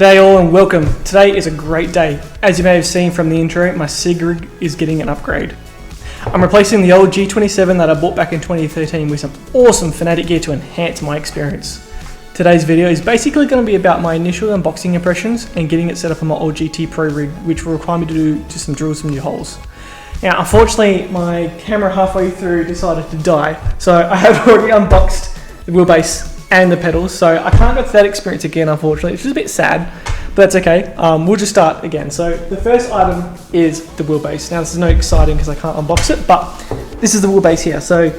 G'day all and welcome. Today is a great day. As you may have seen from the intro, my SIG rig is getting an upgrade. I'm replacing the old G27 that I bought back in 2013 with some awesome Fanatec gear to enhance my experience. Today's video is basically going to be about my initial unboxing impressions and getting it set up on my old GT Pro rig, which will require me to do just drill some new holes. Now unfortunately my camera halfway through decided to die, so I have already unboxed the wheelbase and the pedals, so I can't go through that experience again unfortunately, which is a bit sad, but that's okay. We'll just start again. So the first item is the wheelbase. Now this is no exciting because I can't unbox it, but this is the wheelbase here. So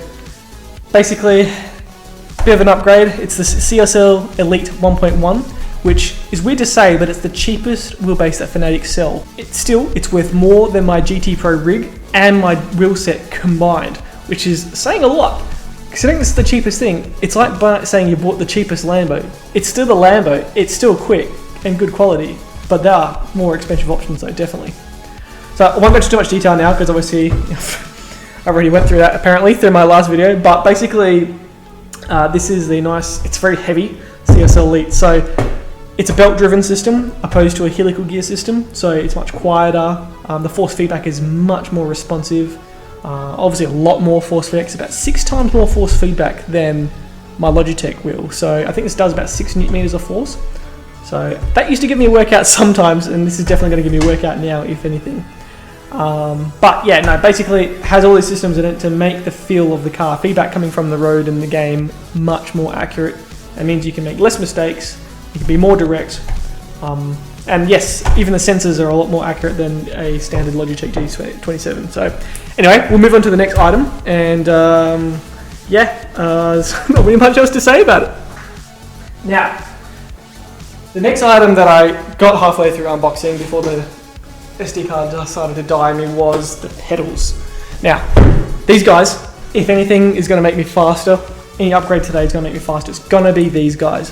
basically, a bit of an upgrade. It's the CSL Elite 1.1, which is weird to say, but it's the cheapest wheelbase that Fanatec sell. It's worth more than my GT Pro rig and my wheel set combined, which is saying a lot. Considering this is the cheapest thing, it's like saying you bought the cheapest Lambo. It's still the Lambo, it's still quick and good quality, but there are more expensive options though, definitely. So I won't go into too much detail now because obviously I already went through that apparently through my last video, but basically this is the nice, it's very heavy CSL Elite. So it's a belt driven system opposed to a helical gear system, so it's much quieter. The force feedback is much more responsive. Obviously a lot more force feedback. It's about 6 times more force feedback than my Logitech wheel. So I think this does about 6 Newton meters of force. So that used to give me a workout sometimes, and this is definitely going to give me a workout now, if anything. But yeah, no, basically it has all these systems in it to make the feel of the car, feedback coming from the road and the game, much more accurate. It means you can make less mistakes, you can be more direct. And yes, even the sensors are a lot more accurate than a standard Logitech G27. So anyway, we'll move on to the next item, and there's not really much else to say about it. Now, the next item that I got halfway through unboxing before the SD card decided to die on me was the pedals. Now, these guys, if anything is going to make me faster, any upgrade today is going to make me faster, it's going to be these guys.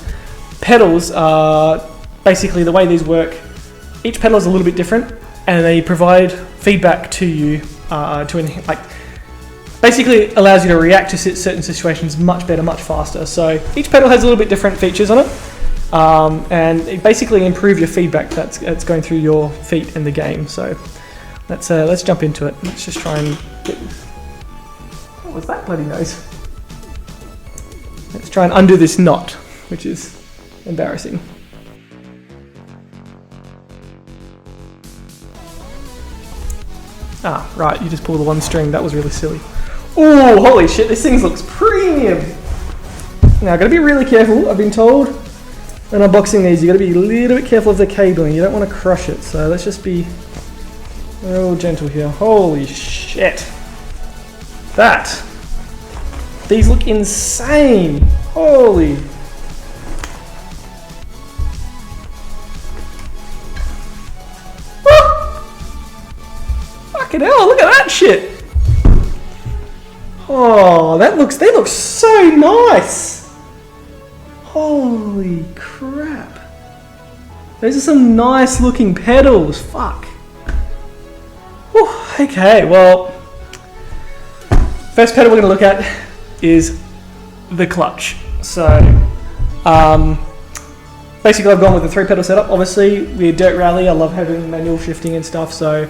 Pedals are basically the way these work. Each pedal is a little bit different, and they provide feedback to you basically allows you to react to certain situations much better, much faster. So each pedal has a little bit different features on it, and it basically improve your feedback that's going through your feet in the game. So let's jump into it. Let's just try and get, what was that bloody noise? Let's try and undo this knot, which is embarrassing. Ah, right, you just pull the one string. That was really silly. Oh, holy shit, this thing looks premium. Now, I've got to be really careful. I've been told when unboxing these, you've got to be a little bit careful of the cabling. You don't want to crush it, so let's just be real gentle here. Holy shit. These look insane. Holy. Fucking hell, look at that shit! Oh, they look so nice! Holy crap. Those are some nice looking pedals, fuck. Whew, okay, well, first pedal we're going to look at is the clutch. So, basically I've gone with the 3 pedal setup. Obviously, with Dirt Rally, I love having manual shifting and stuff, so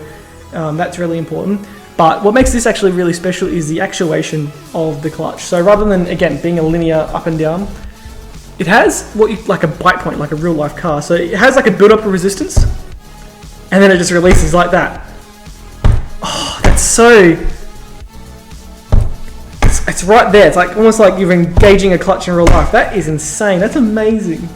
that's really important. But what makes this actually really special is the actuation of the clutch. So rather than, again, being a linear up and down, it has like a bite point, like a real life car. So it has like a build up of resistance, and then it just releases like that. Oh, that's so... It's right there. It's like almost like you're engaging a clutch in real life. That is insane. That's amazing.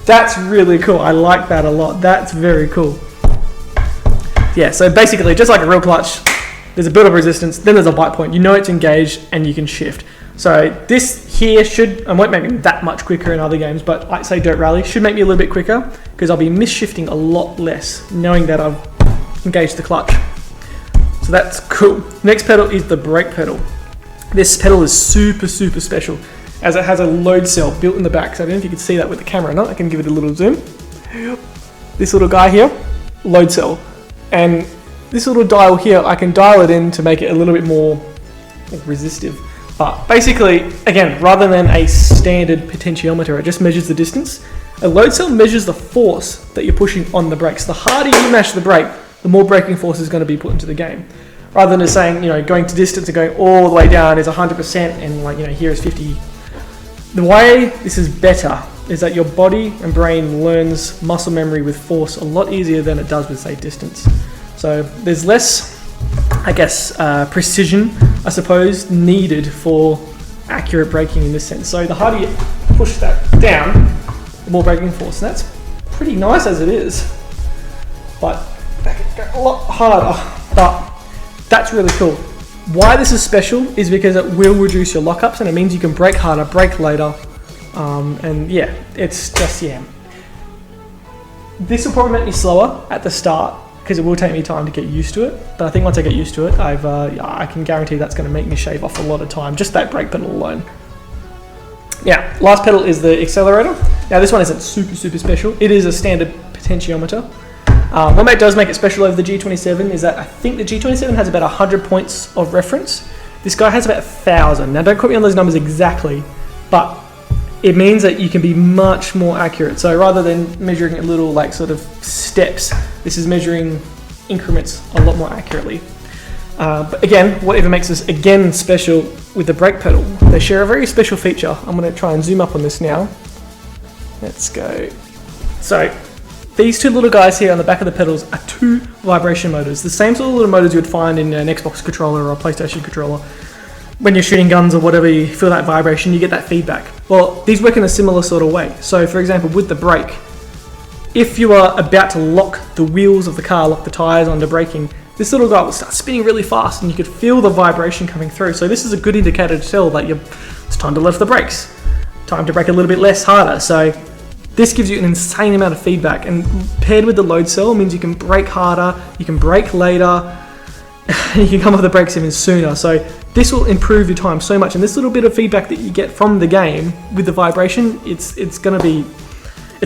That's really cool. I like that a lot. That's very cool. Yeah, so basically, just like a real clutch, there's a build-up resistance, then there's a bite point. You know it's engaged, and you can shift. So this here won't make me that much quicker in other games, but like say Dirt Rally, should make me a little bit quicker, because I'll be misshifting a lot less, knowing that I've engaged the clutch. So that's cool. Next pedal is the brake pedal. This pedal is super, super special, as it has a load cell built in the back. So I don't know if you can see that with the camera or not. I can give it a little zoom. This little guy here, load cell. And this little dial here, I can dial it in to make it a little bit more resistive. But basically, again, rather than a standard potentiometer, it just measures the distance. A load cell measures the force that you're pushing on the brakes. The harder you mash the brake, the more braking force is going to be put into the game. Rather than just saying, going to distance and going all the way down is 100% and here is 50. The way this is better is that your body and brain learns muscle memory with force a lot easier than it does with, say, distance. So there's less, precision, I suppose, needed for accurate braking in this sense. So the harder you push that down, the more braking force. And that's pretty nice as it is. But that could go a lot harder. But that's really cool. Why this is special is because it will reduce your lockups, and it means you can brake harder, brake later. It's just, This will probably make me slower at the start, because it will take me time to get used to it. But I think once I get used to it, I can guarantee that's going to make me shave off a lot of time, just that brake pedal alone. Yeah, last pedal is the accelerator. Now this one isn't super special. It is a standard potentiometer. What does make it special over the G27 is that I think the G27 has about 100 points of reference. This guy has about 1,000. Now don't quote me on those numbers exactly, but it means that you can be much more accurate. So rather than measuring little sort of steps, this is measuring increments a lot more accurately. But again, what even makes this again special with the brake pedal, they share a very special feature. I'm going to try and zoom up on this now. Let's go. So these two little guys here on the back of the pedals are two vibration motors. The same sort of little motors you would find in an Xbox controller or a PlayStation controller. When you're shooting guns or whatever, you feel that vibration, you get that feedback. Well, these work in a similar sort of way. So for example, with the brake, if you are about to lock the wheels of the car, lock the tires under braking, this little guy will start spinning really fast and you could feel the vibration coming through. So this is a good indicator to tell that it's time to lift the brakes, time to brake a little bit less harder. So this gives you an insane amount of feedback, and paired with the load cell means you can brake harder, you can brake later, you can come off the brakes even sooner. So this will improve your time so much, and this little bit of feedback that you get from the game with the vibration, it's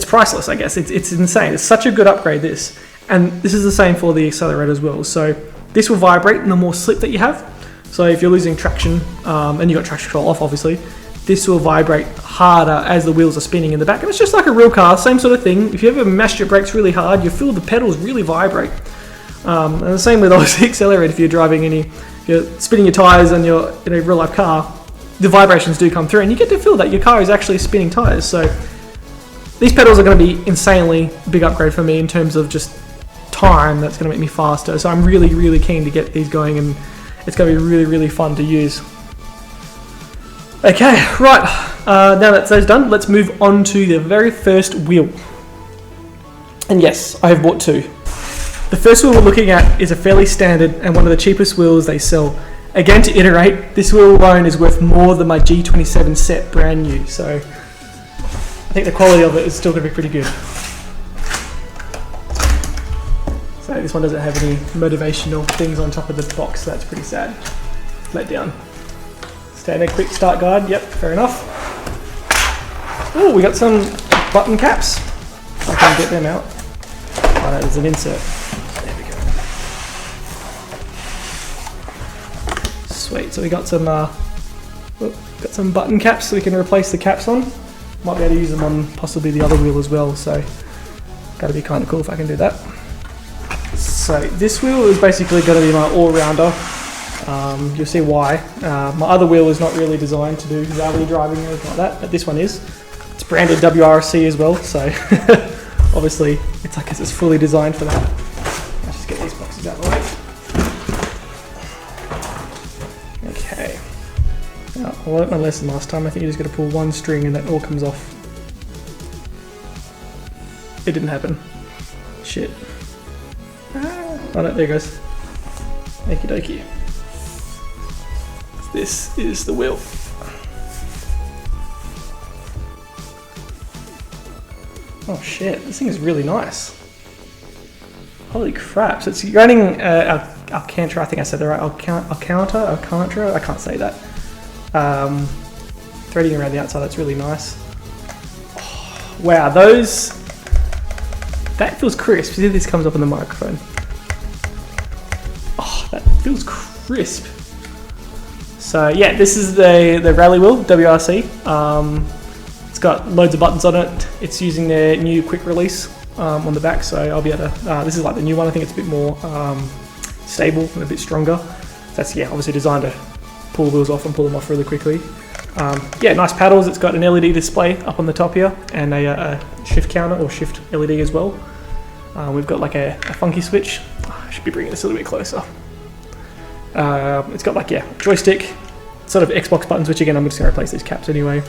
priceless, I guess. It's insane. It's such a good upgrade, this. And this is the same for the accelerator as well. So this will vibrate the more slip that you have. So if you're losing traction, and you've got traction control off, obviously, this will vibrate harder as the wheels are spinning in the back. And it's just like a real car, same sort of thing. If you ever mashed your brakes really hard, you feel the pedals really vibrate. And the same with obviously the accelerator. If you're spinning your tires and you're in a real life car, the vibrations do come through and you get to feel that your car is actually spinning tires. So these pedals are going to be insanely big upgrade for me in terms of just time. That's going to make me faster. So I'm really keen to get these going, and it's going to be really fun to use. Okay, right, now that that's done, let's move on to the very first wheel. And yes, I have bought two. The first wheel we're looking at is a fairly standard and one of the cheapest wheels they sell. Again, to iterate, this wheel alone is worth more than my G27 set brand new, so I think the quality of it is still going to be pretty good. So this one doesn't have any motivational things on top of the box, so that's pretty sad. Let down. Standard quick start guide, yep, fair enough. Oh, we got some button caps. I can get them out. Oh no, there's an insert. There we go. Sweet, so we got some button caps so we can replace the caps on. Might be able to use them on possibly the other wheel as well, so gotta be kind of cool if I can do that. So this wheel is basically going to be my all-rounder. You'll see why. My other wheel is not really designed to do rally driving or anything like that, but this one is. It's branded WRC as well, so obviously it's like it's fully designed for that. Let's just get these boxes out of the way. Okay. Now, I learnt my lesson last time. I think you just got to pull one string and that all comes off. It didn't happen. Shit. Oh no, there it goes. Okie dokie. This is the wheel. Oh shit, this thing is really nice. Holy crap, so it's running Alcantara, I think I said that right, Alcantara, I can't say that. Threading around the outside, that's really nice. Oh, wow, that feels crisp. See if this comes up on the microphone. Oh, that feels crisp. So yeah, this is the rally wheel, WRC. It's got loads of buttons on it. It's using their new quick release on the back, so I'll be able to, this is like the new one. I think it's a bit more stable and a bit stronger. That's, yeah, obviously designed to pull the wheels off and pull them off really quickly. Yeah, nice paddles. It's got an LED display up on the top here and a shift counter or shift LED as well. We've got like a funky switch. I should be bringing this a little bit closer. It's got like, yeah, joystick, sort of Xbox buttons, which again, I'm just going to replace these caps anyway.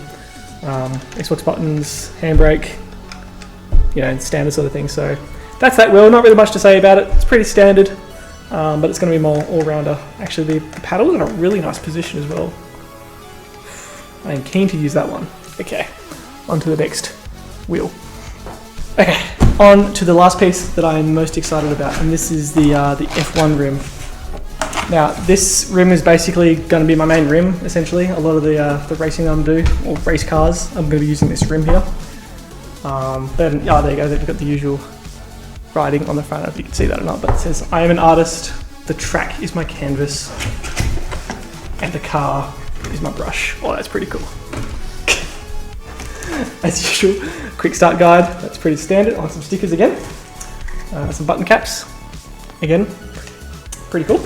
Xbox buttons, handbrake, you know, and standard sort of thing. So that's that wheel. Not really much to say about it. It's pretty standard, but it's going to be more all-rounder. Actually, the paddle's in a really nice position as well. I'm keen to use that one. Okay, on to the next wheel. Okay, on to the last piece that I'm most excited about, and this is the F1 rim. Now, this rim is basically going to be my main rim, essentially. A lot of the racing I'm doing, or race cars, I'm going to be using this rim here. Then, oh, there you go, they've got the usual writing on the front, I don't know if you can see that or not, but it says, I am an artist, the track is my canvas, and the car is my brush. Oh, that's pretty cool. As usual, quick start guide, that's pretty standard. On some stickers again. Some button caps, again, pretty cool.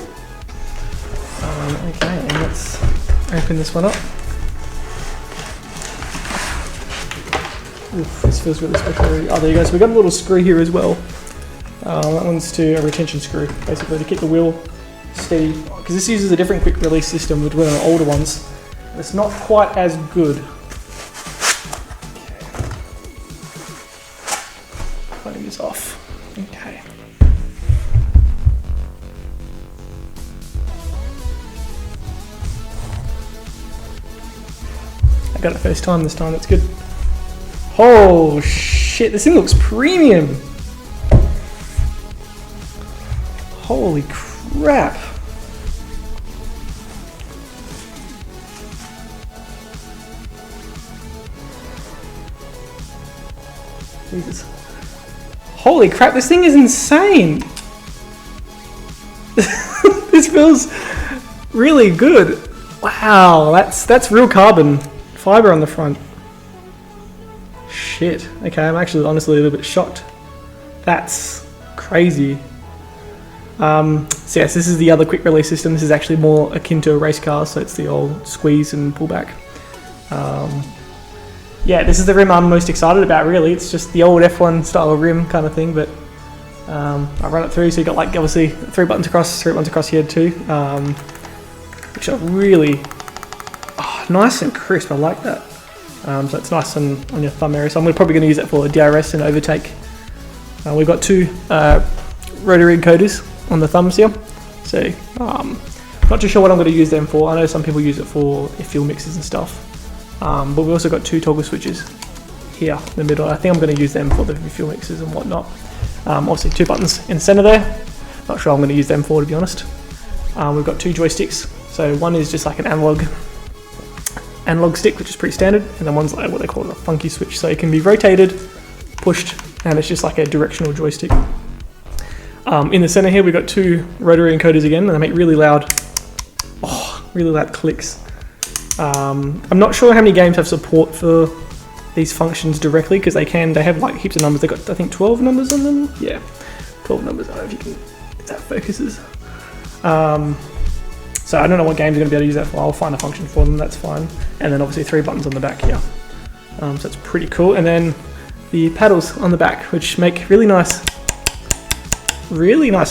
Okay, and let's open this one up. Oof, this feels really special. Oh, there you go. So we've got a little screw here as well. That one's to a retention screw, basically to keep the wheel steady. Because this uses a different quick release system with one of the older ones. It's not quite as good. Okay. Cutting this off. Okay. I got it first time this time, that's good. Oh shit, this thing looks premium. Holy crap. Jesus. Holy crap, this thing is insane. This feels really good. Wow, that's real carbon fiber on the front. Shit. Okay, I'm actually honestly a little bit shocked. That's crazy. So yes, this is the other quick release system. This is actually more akin to a race car, so it's the old squeeze and pullback. Yeah, this is the rim I'm most excited about, really. It's just the old F1 style rim kind of thing, but I run it through, so you got like obviously 3 buttons across here too, which are really nice and crisp. I like that. So it's nice on your thumb area. So I'm probably going to use it for DRS and overtake. We've got 2 rotary encoders on the thumbs here, so not too sure what I'm going to use them for. I know some people use it for fuel mixes and stuff. But we've also got 2 toggle switches here in the middle. I think I'm going to use them for the fuel mixes and whatnot. Obviously 2 buttons in the center there. Not sure I'm going to use them for, to be honest. We've got 2 joysticks. So one is just like an analog stick, which is pretty standard, and then one's like what they call a funky switch. So it can be rotated, pushed, and it's just like a directional joystick. In the center here, we've got 2 rotary encoders again, and they make really loud clicks. I'm not sure how many games have support for these functions directly, because they have like heaps of numbers. They've got, I think, 12 numbers on them. Yeah, 12 numbers. I don't know if that focuses. So I don't know what games are going to be able to use that for. I'll find a function for them, that's fine. And then obviously 3 buttons on the back here. So it's pretty cool. And then the paddles on the back, which make really nice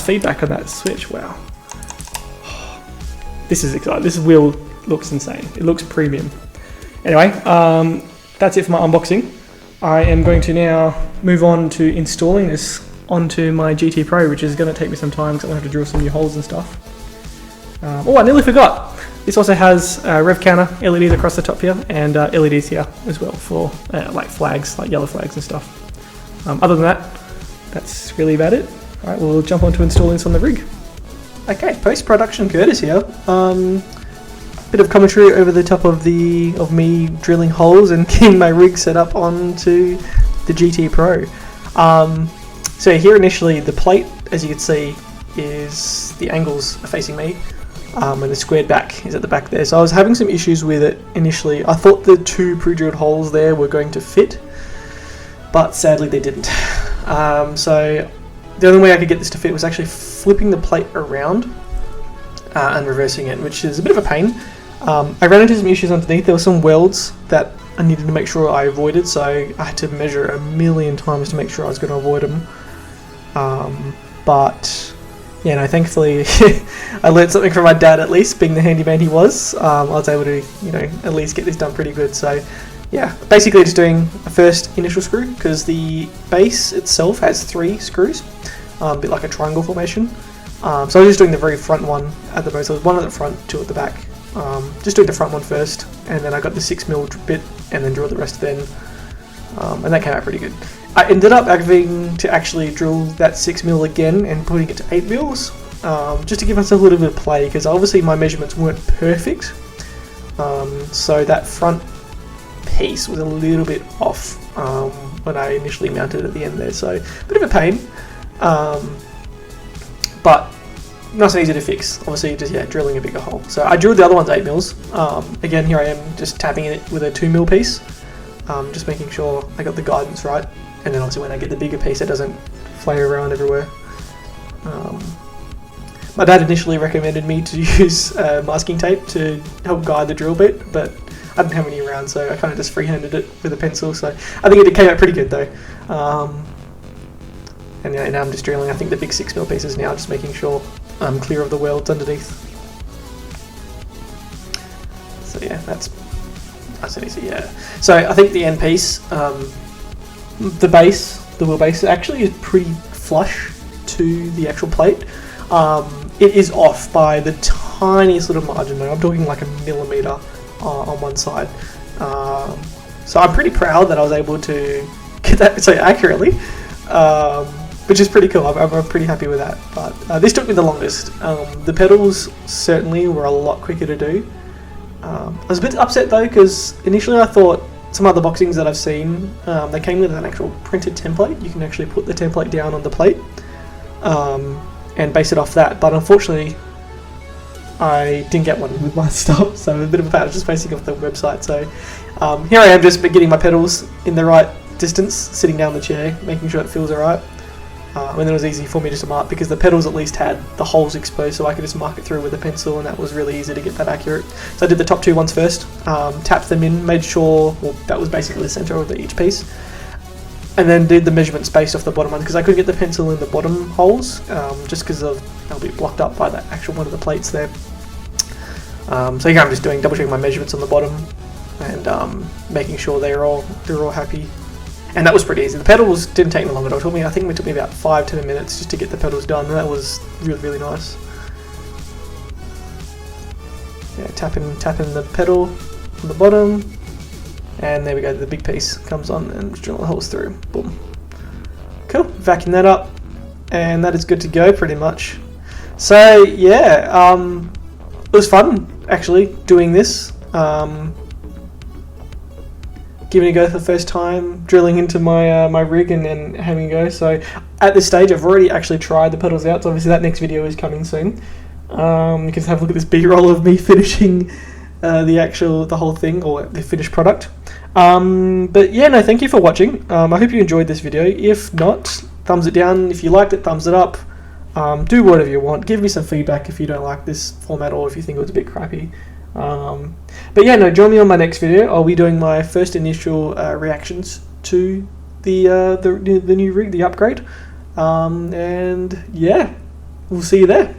feedback on that switch. Wow. This is exciting. This wheel looks insane. It looks premium. Anyway, that's it for my unboxing. I am going to now move on to installing this onto my GT Pro, which is going to take me some time because I'm going to have to drill some new holes and stuff. Oh, I nearly forgot. This also has rev counter LEDs across the top here, and LEDs here as well for like flags, like yellow flags and stuff. Other than that, that's really about it. Alright, we'll jump on to installing this on the rig. Okay, post-production Curtis here. Bit of commentary over the top of me drilling holes and getting my rig set up onto the GT Pro. So here initially the plate, as you can see, is the angles are facing me. and the squared back is at the back there. So I was having some issues with it initially. I thought the 2 pre-drilled holes there were going to fit, but sadly they didn't. So the only way I could get this to fit was actually flipping the plate around and reversing it, which is a bit of a pain. I ran into some issues underneath. There were some welds that I needed to make sure I avoided, so I had to measure a million times to make sure I was going to avoid them. But yeah, no, thankfully I learned something from my dad, at least, being the handyman he was. I was able to, at least get this done pretty good. So yeah, basically just doing a first initial screw, because the base itself has 3 screws, a bit like a triangle formation. So I was just doing the very front one at the most. So there was 1 at the front, 2 at the back. Just doing the front one first, and then I got the 6mm bit and then drilled the rest then, and that came out pretty good. I ended up having to actually drill that 6mm again and putting it to 8mm, just to give myself a little bit of play, because obviously my measurements weren't perfect, so that front piece was a little bit off when I initially mounted it at the end there, so a bit of a pain, but nice and easy to fix. Obviously, just drilling a bigger hole. So I drilled the other ones 8mm. Again, here I am just tapping it with a 2mm piece, just making sure I got the guidance right. And then obviously when I get the bigger piece, it doesn't flare around everywhere. My dad initially recommended me to use masking tape to help guide the drill bit, but I didn't have any around, so I kind of just freehanded it with a pencil. So I think it came out pretty good though. And now I'm just drilling, I think, the big 6mm pieces now, just making sure I'm clear of the welds underneath. So yeah, that's nice and easy, yeah. So I think the end piece, the wheel base actually is pretty flush to the actual plate. It is off by the tiniest little margin though. I'm talking like a millimeter on one side. So I'm pretty proud that I was able to get that so accurately. Which is pretty cool. I'm pretty happy with that. But this took me the longest. The pedals certainly were a lot quicker to do. I was a bit upset though, because initially I thought some other boxings that I've seen, they came with an actual printed template. You can actually put the template down on the plate and base it off that. But unfortunately, I didn't get one with my stuff, so a bit of a pain. I was just basing off the website. So here I am, just getting my pedals in the right distance, sitting down in the chair, making sure it feels alright. And then it was easy for me just to mark, because the pedals at least had the holes exposed, so I could just mark it through with a pencil, and that was really easy to get that accurate. So I did the top 2 ones first, tapped them in, made sure, well, that was basically the center of each piece, and then did the measurements based off the bottom one, because I couldn't get the pencil in the bottom holes, just because they'll be blocked up by that actual one of the plates there. So here I'm just double checking my measurements on the bottom, and making sure they're all happy. And that was pretty easy. The pedals didn't take me long at all. I think it took me about 5-10 minutes just to get the pedals done. And that was really, really nice. Yeah, tapping the pedal on the bottom, and there we go. The big piece comes on and drill the holes through. Boom. Cool. Vacuum that up, and that is good to go pretty much. So yeah, it was fun actually doing this. Giving it a go for the first time, drilling into my my rig and then having a go. So at this stage, I've already actually tried the pedals out. So obviously that next video is coming soon. You can just have a look at this B-roll of me finishing the whole thing, or the finished product. But yeah, no, thank you for watching. I hope you enjoyed this video. If not, thumbs it down. If you liked it, thumbs it up. Do whatever you want. Give me some feedback if you don't like this format, or if you think it was a bit crappy. But yeah, no, join me on my next video. I'll be doing my first initial reactions to the new rig, the upgrade, and yeah, we'll see you there.